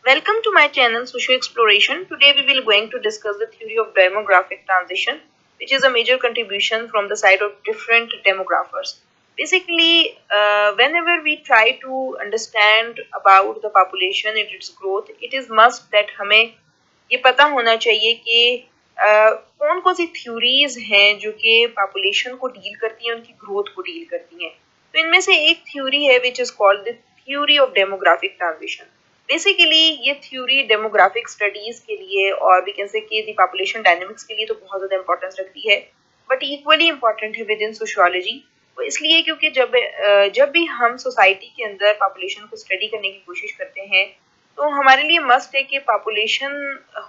Welcome to my channel Socio Exploration. Today we will going to discuss the theory of demographic transition, which is a major contribution from the side of different demographers. Basically, whenever we try to understand about the population and its growth, it is must that हमें ये पता होना चाहिए कि कौन कौन सी theories हैं जो कि पॉपुलेशन को डील करती हैं, उनकी ग्रोथ को डील करती हैं. तो इनमें से एक थ्योरी है which is called the theory of demographic transition. Basically ये थ्योरी डेमोग्राफिक स्टडीज के लिए और वी कैन से कि द पॉपुलेशन डायनामिक्स के लिए तो बहुत ज्यादा इंपॉर्टेंस रखती है, बट इक्वली इंपॉर्टेंट है विद इन सोशियोलॉजी. वो इसलिए क्योंकि जब भी हम सोसाइटी के अंदर पॉपुलेशन को स्टडी करने की कोशिश करते हैं तो हमारे लिए मस्ट है कि पॉपुलेशन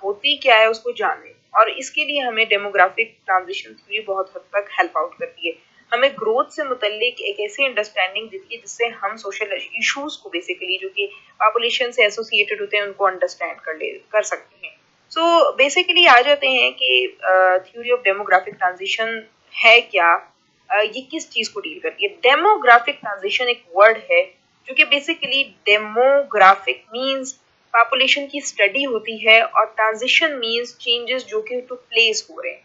होती क्या है उसको जाने, और इसके लिए हमें डेमोग्राफिक ट्रांजिशन थ्योरी बहुत हद तक हेल्प आउट करती है. हमें ग्रोथ से मुतल्लिक एक ऐसी अंडरस्टैंडिंग देती है जिससे हम सोशल इश्यूज को बेसिकली जो कि पॉपुलेशन से एसोसिएटेड होते हैं उनको अंडरस्टैंड कर सकते हैं. सो बेसिकली आ जाते हैं कि थ्योरी ऑफ डेमोग्राफिक ट्रांजिशन है क्या, ये किस चीज को डील करती है. डेमोग्राफिक ट्रांजिशन एक वर्ड है जो कि बेसिकली डेमोग्राफिक मींस पॉपुलेशन की स्टडी होती है और ट्रांजिशन मींस चेंजेस जो कि टू प्लेस हो रहे हैं.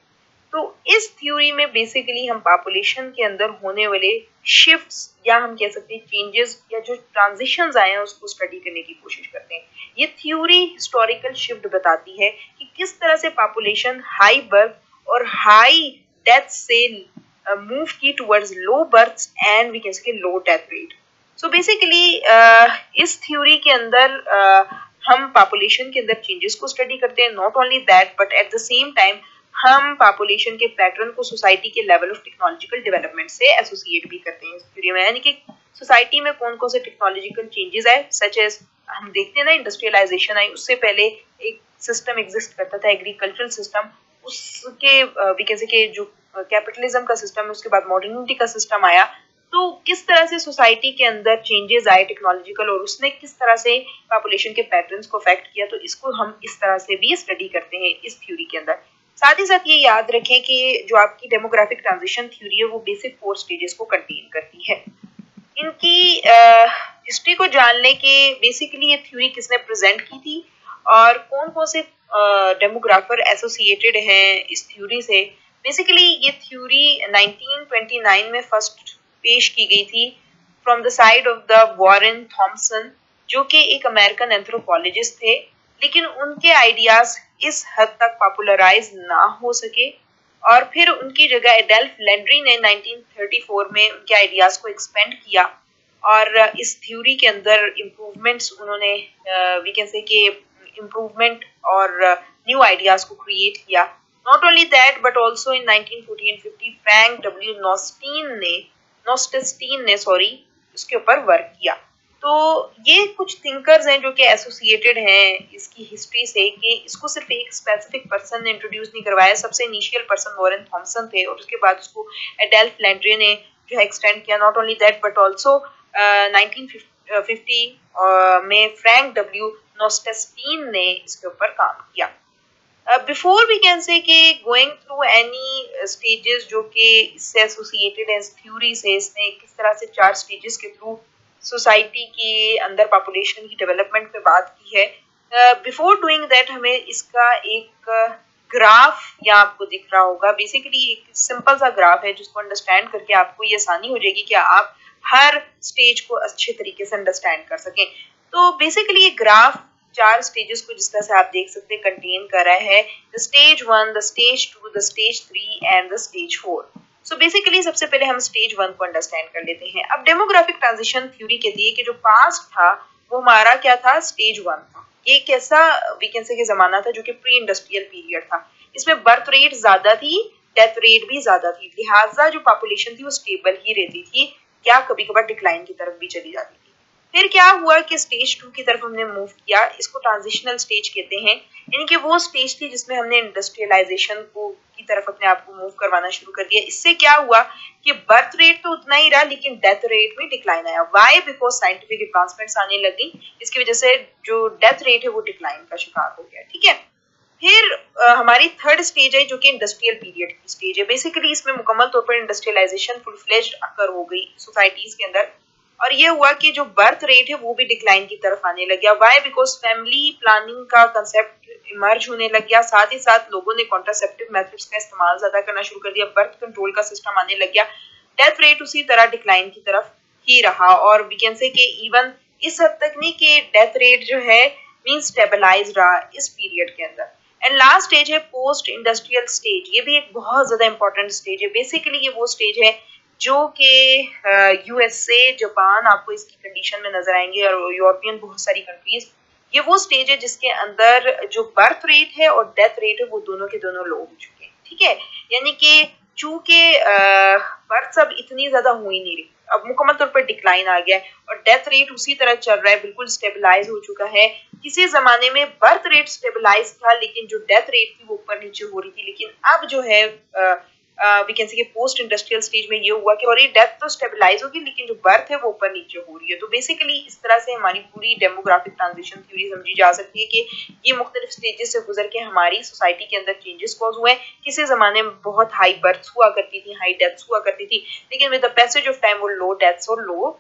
तो इस थ्योरी में बेसिकली हम पॉपुलेशन के अंदर होने वाले शिफ्ट्स या हम कह सकते हैं चेंजेस या जो ट्रांजिशंस आए हैं उसको स्टडी करने की कोशिश करते हैं. ये थ्योरी हिस्टोरिकल शिफ्ट बताती है कि किस तरह से पॉपुलेशन हाई बर्थ और हाई डेथ से मूव की towards low birth and we can say low death rate. So basically इस थ्योरी के अंदर हम पॉपुलेशन के अंदर चेंजेस को स्टडी करते हैं. Not only that but at the same time हम पॉपुलेशन के पैटर्न को सोसाइटी के लेवल ऑफ टेक्नोलॉजिकल डेवलपमेंट से एसोसिएट भी करते हैं इस थ्योरी में. यानी कि सोसाइटी में कौन कौन से टेक्नोलॉजिकल चेंजेस आए, सच एज हम देखते हैं ना इंडस्ट्रियलाइजेशन आई, उससे पहले एक सिस्टम एग्जिस्ट करता था एग्रीकल्चरल सिस्टम, उसके वी कैन से कि जो कैपिटलिज्म का सिस्टम है उसके बाद मॉडर्निटी का सिस्टम आया. तो किस तरह से सोसाइटी के अंदर चेंजेस आए टेक्नोलॉजिकल और उसने किस तरह से पॉपुलेशन के पैटर्न्स को अफेक्ट किया, तो इसको हम इस तरह से भी स्टडी करते हैं इस थ्योरी के अंदर. साथ ही साथ ये याद रखें कि जो आपकी डेमोग्राफिक ट्रांजिशन थ्योरी है वो बेसिक 4 स्टेजेस को कंटेन करती है. इनकी हिस्ट्री को जानने के बेसिकली ये थ्योरी किसने प्रेजेंट की थी और कौन कौन से डेमोग्राफर एसोसिएटेड हैं इस थ्योरी से. बेसिकली ये थ्योरी 1929 में फर्स्ट पेश की गई थी from the side of the Warren Thompson जो कि एक अमेरिकन एंथ्रोपोलॉजिस्ट थे, लेकिन उनके आइडियाज इस हद तक पॉपुलराइज ना हो सके और फिर उनकी जगह एडल्फ लैंड्री ने 1934 में उनके आइडियाज को एक्सपेंड किया और इस थ्योरी के अंदर इम्प्रूवमेंट्स उन्होंने वी कैन से कि इम्प्रूवमेंट और न्यू आइडियाज को क्रिएट किया. Not only that but also in 1940 and 50 Frank W Notestein ने उसके ऊपर वर्क किया. तो ये कुछ थिंकर्स हैं जो कि एसोसिएटेड हैं इसकी हिस्ट्री से कि इसको सिर्फ एक स्पेसिफिक पर्सन ने इंट्रोड्यूस नहीं करवाया. सबसे इनिशियल पर्सन वॉरेन थॉमसन थे और उसके बाद उसको एडल्फ लैंड्रे ने जो है एक्सटेंड किया. Not only that but also 1950 में फ्रैंक डब्ल्यू नोस्टेस्टीन ने इसके ऊपर काम किया. बिफोर वी कैन से कि गोइंग थ्रू एनी स्टेजेस जो कि इससे एसोसिएटेड है इस थ्योरी से, इसने किस तरह से 4 स्टेजेस के थ्रू सोसाइटी के अंदर पॉपुलेशन की डेवलपमेंट पे बात की है. बिफोर डूइंग दैट हमें इसका एक ग्राफ या आपको दिख रहा होगा, बेसिकली एक सिंपल सा ग्राफ है जिसको अंडरस्टैंड करके आपको ये आसानी हो जाएगी कि आप हर स्टेज को अच्छे तरीके से अंडरस्टैंड कर सकें. तो बेसिकली ये ग्राफ 4 स्टेजेस को जिस तरह से आप देख सकते हैं कंटेन कर रहा है, the stage 1, the stage 2, the stage 3 and the stage 4. So basically सबसे पहले हम स्टेज 1 को अंडरस्टैंड कर लेते हैं. अब डेमोग्राफिक ट्रांजिशन थ्योरी कहती है कि जो पास्ट था वो हमारा क्या था, स्टेज 1 था. ये एक ऐसा वी कैन से कि जमाना था जो कि प्री इंडस्ट्रियल पीरियड था. इसमें बर्थ रेट ज्यादा थी, डेथ रेट भी ज्यादा थी, लिहाजा जो पॉपुलेशन थी वो स्टेबल ही रहती थी या कभी कभार डिक्लाइन की तरफ भी चली जाती थी. फिर क्या हुआ कि स्टेज 2 की तरफ हमने मूव किया. इसको ट्रांजिशनल स्टेज कहते हैं, यानी कि वो स्टेज थी जिसमें हमने इंडस्ट्रियलाइजेशन को की तरफ अपने आप को मूव करवाना शुरू कर दिया. इससे क्या हुआ कि बर्थ रेट तो उतना ही रहा लेकिन डेथ रेट में डिक्लाइन आया. व्हाई? बिकॉज साइंटिफिक एडवांसमेंट्स आने लगी, इसकी वजह से जो डेथ रेट है वो डिक्लाइन का शिकार हो गया. ठीक है. फिर हमारी थर्ड स्टेज है जो कि इंडस्ट्रियल पीरियड की स्टेज है. बेसिकली इसमें मुकम्मल तौर पर इंडस्ट्रियलाइजेशन फुल फ्लेज्ड अकर हो गई सोसाइटीज के अंदर. और ये हुआ कि जो बर्थ रेट है वो भी डिक्लाइन की तरफ आने लग गया। वाई? बिकॉज फैमिली प्लानिंग का कंसेप्ट इमर्ज होने लग गया, साथ ही साथ लोगों ने कॉन्ट्रासेप्टिव मेथड्स का इस्तेमाल ज्यादा करना शुरू कर दिया, बर्थ कंट्रोल का सिस्टम आने लग गया, डेथ रेट उसी तरह डिक्लाइन की तरफ ही रहा। और वी कैन से कि इवन इस हद तक नहीं कि डेथ रेट जो है मीन स्टेबलाइज रहा इस पीरियड के अंदर। एंड लास्ट स्टेज है पोस्ट इंडस्ट्रियल स्टेज। ये भी एक बहुत ज्यादा इंपॉर्टेंट स्टेज है। बेसिकली ये वो स्टेज है जो कि यूएसए, जापान आपको इसकी कंडीशन में नजर आएंगे, और यूरोपियन बहुत सारी कंट्रीज। ये वो स्टेज है जिसके अंदर जो बर्थ रेट है और डेथ रेट है वो दोनों के दोनों लो हो चुके हैं, ठीक है। यानी कि चूंकि बर्थ अब इतनी ज्यादा हो ही नहीं रही, अब मुकम्मल तौर पर डिक्लाइन आ गया है और डेथ रेट उसी तरह चल रहा है, बिल्कुल स्टेबलाइज हो चुका है। किसी जमाने में बर्थ रेट स्टेबलाइज था लेकिन जो डेथ रेट थी वो ऊपर नीचे हो रही थी, लेकिन अब जो है we can say post industrial stage में ये हुआ कि और ये डेथ तो स्टेबलाइज होगी लेकिन जो बर्थ है वो ऊपर नीचे हो रही है। तो बेसिकली इस तरह से हमारी पूरी डेमोग्राफिक ट्रांजिशन थ्योरी समझी जा सकती है कि ये मुख्तलिफ स्टेजेस से गुजर के हमारी सोसाइटी के अंदर चेंजेस कॉज हुए हैं। किसी जमाने में बहुत हाई बर्थ हुआ करती थी, हाई डेथ्स हुआ करती थी, लेकिन with the passage of time वो लो डेथ्स और लो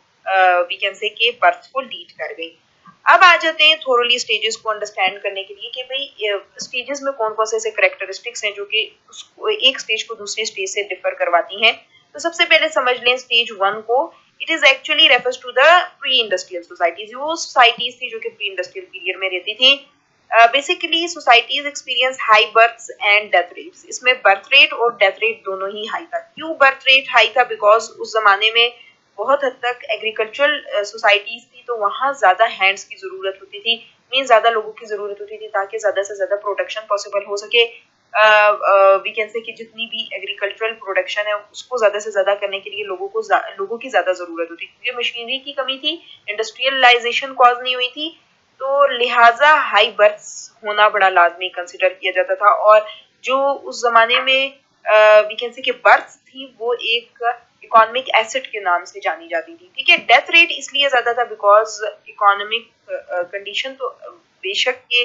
वी कैन से के बर्थ को लीड कर गई। अब आ जाते हैं थोरली स्टेजेस को अंडरस्टैंड करने के लिए कि भाई स्टेजेस में कौन कौन से ऐसे करेक्टरिस्टिक्स हैं जो कि एक स्टेज को दूसरे स्टेज से डिफर करवाती हैं। तो सबसे पहले समझ लें स्टेज 1 को। It is actually refers to the pre industrial societies. वो सोसाइटीज थी जो कि प्री इंडस्ट्रियल पीरियड में रहती थी। Basically societies experience high birth and death rates. इसमें बर्थ रेट और डेथ रेट दोनों ही हाई था। क्यों बर्थ रेट हाई था? बिकॉज उस जमाने में बहुत हद तक एग्रीकल्चरल सोसाइटीज थी, तो वहाँ ज्यादा हैंड्स की जरूरत होती थी, मीन ज्यादा लोगों की जरूरत होती थी ताकि ज्यादा से ज्यादा प्रोडक्शन पॉसिबल हो सके। वी कैन से कि जितनी भी एग्रीकल्चरल प्रोडक्शन है उसको ज्यादा से ज्यादा करने के लिए लोगों की ज्यादा जरूरत होती थी, क्योंकि मशीनरी की कमी थी, इंडस्ट्रियलाइजेशन कॉज नहीं हुई थी, तो लिहाजा हाई बर्थ होना बड़ा लाजमी कंसिडर किया जाता था। और जो उस जमाने में वी कैन से कि बर्थ थी वो एक इकोनॉमिक एसेट के नाम से जानी जाती थी, ठीक है। डेथ रेट इसलिए ज्यादा था बिकॉज इकोनॉमिक कंडीशन तो बेशक के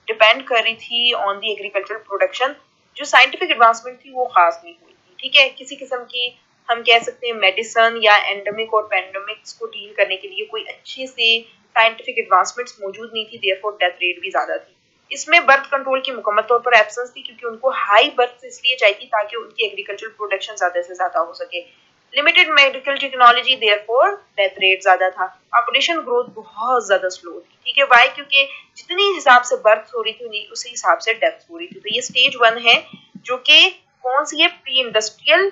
डिपेंड कर रही थी ऑन दी एग्रीकल्चरल प्रोडक्शन, जो साइंटिफिक एडवांसमेंट थी वो खास नहीं हुई थी, ठीक है। किसी किस्म की हम कह सकते हैं मेडिसिन या एंडेमिक और पैंडेमिक्स को डील करने के लिए कोई अच्छे से साइंटिफिक एडवांसमेंट्स मौजूद नहीं थी, देयरफॉर डेथ रेट भी ज्यादा थी। इसमें बर्थ कंट्रोल की मुकम्मल तौर पर एब्सेंस थी, क्योंकि उनको हाई बर्थ इसलिए चाहिए ताकि उनकी एग्रीकल्चरल प्रोडक्शन ज्यादा से ज्यादा हो सके। Limited medical technology, therefore death rate ज्यादा था। पॉपुलेशन ग्रोथ बहुत ज्यादा स्लो थी, ठीक है। वाई? क्योंकि जितनी हिसाब से बर्थ हो रही थी उसी हिसाब से डेथ हो रही थी। तो ये स्टेज 1 है जो कि कौन सी है? प्री इंडस्ट्रियल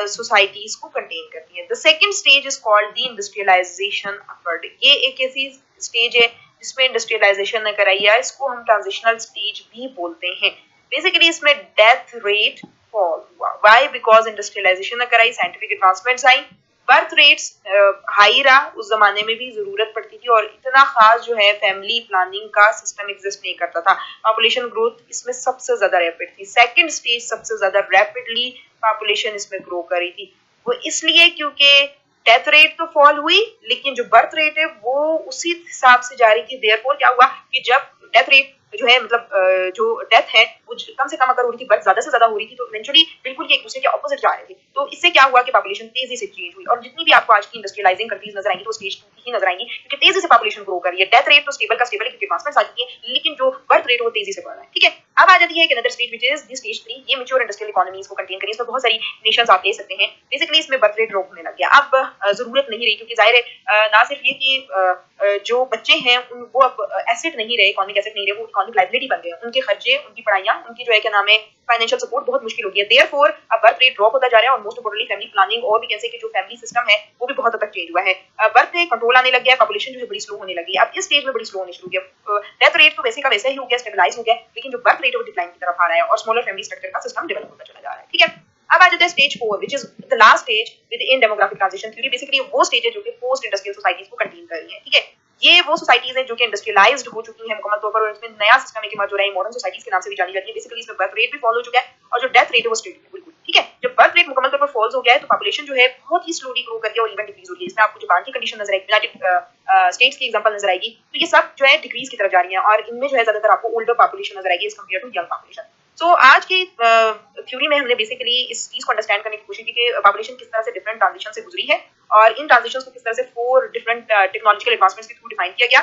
सोसाइटीज को कंटेन करती है। The second stage is called the industrialisation upward. ये एक ऐसी स्टेज है जिसमें इंडस्ट्रियलाइजेशन न कराई है, इसको हम ट्रांजिशनल स्टेज भी बोलते हैं। बेसिकली इसमें डेथ रेट फॉल हुआ। वाई? बिकॉज इंडस्ट्रियलाइजेशन न कराई, साइंटिफिक एडवांसमेंट्स आई, बर्थ रेट्स हाई रहा। उस जमाने में भी जरूरत पड़ती थी और इतना खास जो है फैमिली प्लानिंग का सिस्टम एग्जिस्ट नहीं करता था। पॉपुलेशन ग्रोथ इसमें सबसे ज्यादा रैपिड थी। सेकंड स्टेज सबसे ज्यादा रैपिडली पॉपुलेशन इसमें ग्रो कर रही थी। वो इसलिए क्योंकि डेथ रेट तो फॉल हुई लेकिन जो बर्थ रेट है वो उसी हिसाब से जा रही थी। देयरफॉर क्या हुआ कि जब डेथ रेट जो है मतलब जो डेथ है वो कम से कम अगर हो रही थी, बर्थ ज्यादा से ज्यादा हो रही थी, तो इवेंचुअली बिल्कुल एक दूसरे के ऑपोजिट जा रहे थे। तो इससे क्या हुआ कि पॉपुलेशन तेजी से चेंज हुई। और जितनी भी आपको आज की इंडस्ट्रियलाइजिंग कंट्रीज नजर आएंगी तो स्टेज 2 की ही नजर आएंगी, क्योंकि तेजी से पॉपुलेशन ग्रो कर रही है। डेथ रेट तो स्टेबल का स्टेबल है क्योंकि एडवांसमेंट्स आ चुकी है, लेकिन जो बर्थ रेट वो तेजी से बढ़ रहा है, ठीक है। अब आ जाती है एक another stage which is the stage 3। ये मैच्योर इंडस्ट्रियल इकोनॉमीज को कंटेन करी। इसमें बहुत सारी नेशंस आप ले सकते हैं। बेसिकली इसमें बर्थ रेट ड्रॉप होने लग गया। अब जरूरत नहीं रही, क्योंकि जाहिर है ना सिर्फ ये कि जो बच्चे हैं वो अब एसेट नहीं रहे, इकोनॉमिक एसेट नहीं रहे, वो इकोनॉमिक लायबिलिटी बन गए। उनके खर्चे, उनकी पढ़ाइयाँ, उनकी जो है क्या नाम है फाइनेंशियल सपोर्ट बहुत मुश्किल हो गया। देयरफॉर अब बर्थ रेट ड्रॉप होता जा रहा है और मोस्ट इंपोर्टेंटली फैमिली प्लानिंग और भी कैसे कि जो फैमिली सिस्टम है वो भी बहुत हद तक चेंज हुआ है। बर्थ रेट कंट्रोल आने लग गया, पॉपुलेशन जो है बड़ी स्लो होने लगी। अब इस स्टेज में बड़ी स्लो होने शुरू हो गया। डेथ रेट तो वैसे का वैसे ही हो गया, स्टेबलाइज हो गया, लेकिन जो बर्थ रेट है वो डिक्लाइन की तरफ आ रहा है और स्मॉलर फैमिली स्ट्रक्चर का सिस्टम डेवलप होता चला जा रहा है, ठीक है। अब आ जाते हैं stage 4 which is the last stage with in demographic transition theory. Basically वो स्टेज है जो कि पोस्ट इंडस्ट्रियल सोसाइटीज को कंटेन कर रही है, ठीक है। ये वो सोसाइटीज हैं जो कि इंडस्ट्रियलाइज्ड हो चुकी हैं मुकम्मल तौर पर, और इसमें नया सिस्टम एक इमर्ज हो रहा है, मॉडर्न सोसाइटीज के नाम से भी जानी जाती है। बेसिकली इसमें बर्थ रेट भी फॉलो हो चुका है और जो डेथ रेट है वो स्टेबल है बिल्कुल, ठीक है। जब बर्थ रेट मुकम्मल तौर पर फॉल्स हो गया है तो पॉपुलेशन जो है बहुत ही स्लोली ग्रो करके और इवन डिक्रीज हो रही है। इसमें आपको जापान की कंडीशन नजर आएगी, यूनाइटेड स्टेट्स की एग्जांपल नजर आएगी। तो ये सब जो है डिक्रीज की तरफ जा रही है और इनमें जो है ज्यादातर आपको ओल्डर पॉपुलेशन नजर आएगी as compare to young population. आज की थ्योरी में हमने बेसिकली इस चीज को अंडरस्टैंड करने की कोशिश की कि पॉपुलेशन किस तरह से डिफरेंट ट्रांजिशन से गुजरी है और इन ट्रांजिशन को किस तरह से 4 डिफरेंट टेक्नोलॉजिकल एडवांसमेंट्स के थ्रू डिफाइन किया गया